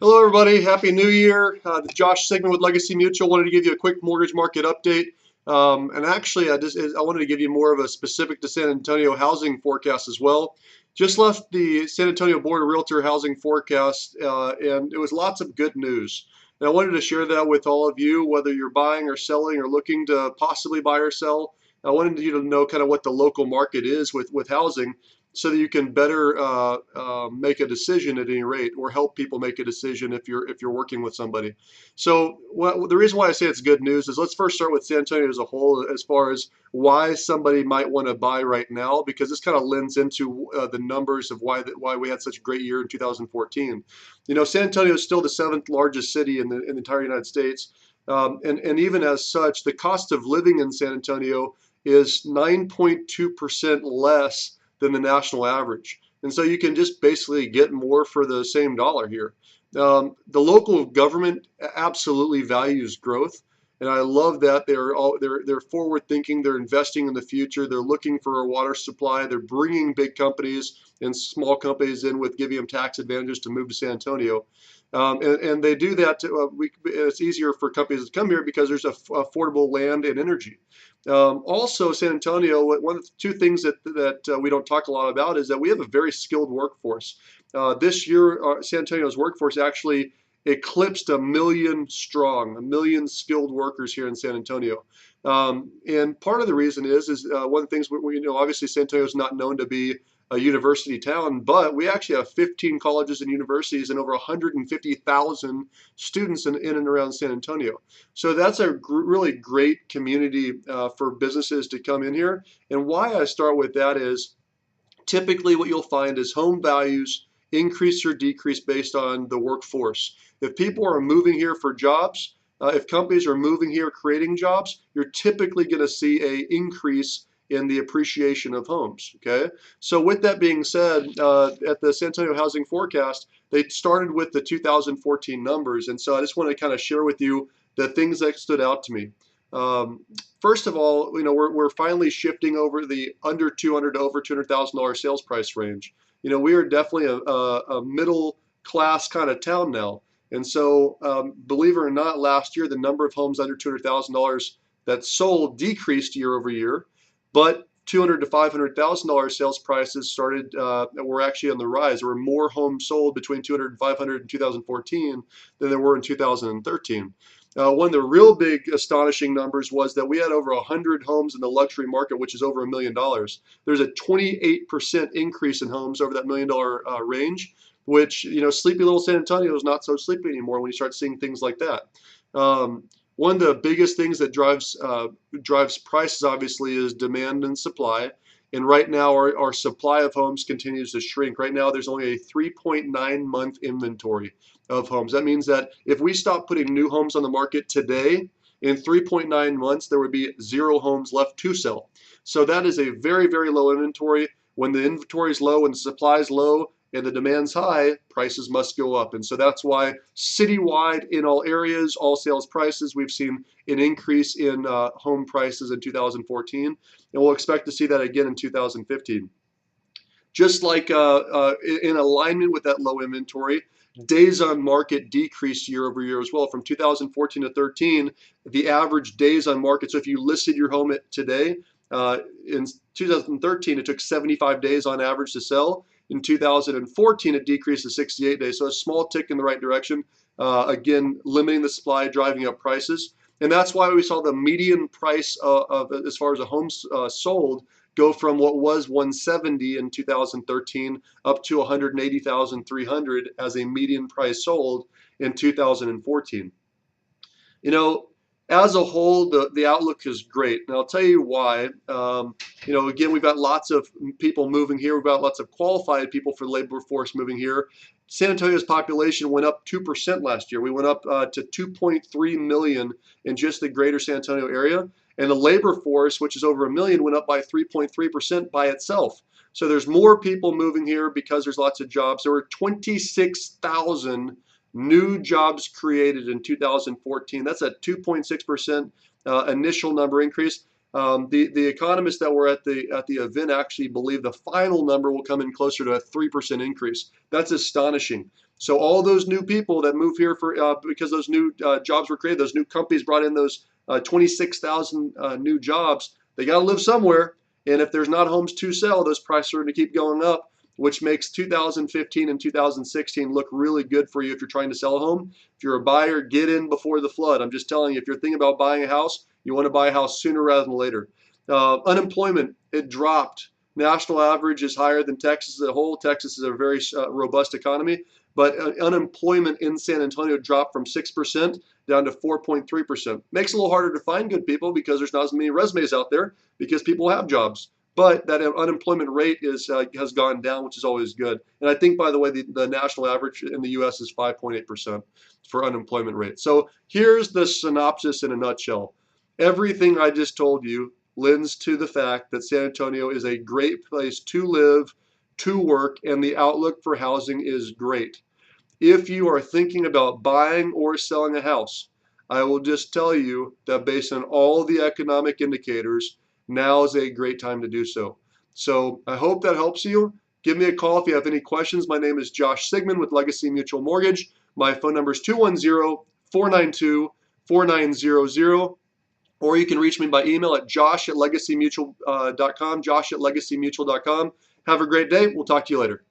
Hello, everybody. Happy New Year. This is Josh Sigmund with Legacy Mutual. Wanted to give you a quick mortgage market update. And actually, I wanted to give you more of a specific to San Antonio housing forecast as well. Just left the San Antonio Board of Realtor housing forecast, and it was lots of good news. And I wanted to share that with all of you, whether you're buying or selling or looking to possibly buy or sell. I wanted you to know kind of what the local market is with housing, so that you can better make a decision at any rate, or help people make a decision if you're working with somebody. So the reason why I say it's good news is, let's first start with San Antonio as a whole, as far as why somebody might want to buy right now, because this kind of lends into the numbers of why we had such a great year in 2014. San Antonio is still the seventh largest city in the entire United States. And even as such, the cost of living in San Antonio is 9.2% less than the national average. And so you can just basically get more for the same dollar here. The local government absolutely values growth, and I love that they're forward thinking. They're investing in the future. They're looking for a water supply. They're bringing big companies and small companies in, with giving them tax advantages to move to San Antonio. And they do that it's easier for companies to come here because there's affordable land and energy. Also, San Antonio, one of the two things that we don't talk a lot about is that we have a very skilled workforce. This year, San Antonio's workforce actually eclipsed 1 million strong, 1 million skilled workers here in San Antonio. And part of the reason is one of the things obviously San Antonio is not known to be a university town, but we actually have 15 colleges and universities and over 150,000 students in and around San Antonio. So that's a really great community for businesses to come in here. And why I start with that is, typically what you'll find is home values increase or decrease based on the workforce. If people are moving here for jobs, if companies are moving here creating jobs, you're typically going to see an increase in the appreciation of homes. Okay, so with that being said, at the San Antonio Housing Forecast, they started with the 2014 numbers, and so I just want to kind of share with you the things that stood out to me. First of all, we're finally shifting over the under 200 to over $200,000 sales price range. We are definitely a middle class kind of town now. And so, believe it or not, last year the number of homes under $200,000 that sold decreased year over year, but $200,000 to $500,000 sales prices were actually on the rise. There were more homes sold between 200 and 500 in 2014 than there were in 2013. One of the real big astonishing numbers was that we had over 100 homes in the luxury market, which is over $1 million. There's a 28% increase in homes over that $1 million range, which, sleepy little San Antonio is not so sleepy anymore when you start seeing things like that. One of the biggest things that drives prices, obviously, is demand and supply. And right now, our supply of homes continues to shrink. Right now, there's only a 3.9 month inventory of homes. That means that if we stop putting new homes on the market today, in 3.9 months, there would be 0 homes left to sell. So that is a very, very low inventory. When the inventory is low and the supply is low and the demand's high, prices must go up. And so that's why citywide, in all areas, all sales prices, we've seen an increase in home prices in 2014, and we'll expect to see that again in 2015. Just like in alignment with that low inventory, days on market decreased year over year as well. From 2014 to 13, the average days on market, so if you listed your home today, in 2013, it took 75 days on average to sell. In 2014, it decreased to 68 days. So a small tick in the right direction. Again, limiting the supply, driving up prices. And that's why we saw the median price as far as a home sold, go from what was 170 in 2013 up to 180,300 as a median price sold in 2014. As a whole, the outlook is great. And I'll tell you why. Again, we've got lots of people moving here. We've got lots of qualified people for the labor force moving here. San Antonio's population went up 2% last year. We went up to 2.3 million in just the greater San Antonio area. And the labor force, which is over 1 million, went up by 3.3% by itself. So there's more people moving here because there's lots of jobs. There were 26,000 new jobs created in 2014. That's a 2.6% initial number increase. The economists that were at the event actually believe the final number will come in closer to a 3% increase. That's astonishing. So all those new people that move here for because those new jobs were created, those new companies brought in those 26,000 new jobs. They got to live somewhere, and if there's not homes to sell, those prices are going to keep going up, which makes 2015 and 2016 look really good for you if you're trying to sell a home. If you're a buyer, get in before the flood. I'm just telling you, if you're thinking about buying a house, you want to buy a house sooner rather than later. Unemployment, it dropped. National average is higher than Texas as a whole. Texas is a very robust economy, but unemployment in San Antonio dropped from 6% down to 4.3%. Makes it a little harder to find good people because there's not as many resumes out there because people have jobs. But that unemployment rate has gone down, which is always good. And I think, by the way, the national average in the U.S. is 5.8% for unemployment rate. So here's the synopsis in a nutshell. Everything I just told you lends to the fact that San Antonio is a great place to live, to work, and the outlook for housing is great. If you are thinking about buying or selling a house, I will just tell you that based on all the economic indicators, now is a great time to do so. So I hope that helps you. Give me a call if you have any questions. My name is Josh Sigmund with Legacy Mutual Mortgage. My phone number is 210-492-4900. Or you can reach me by email at josh@legacymutual.com, josh@legacymutual.com. Have a great day. We'll talk to you later.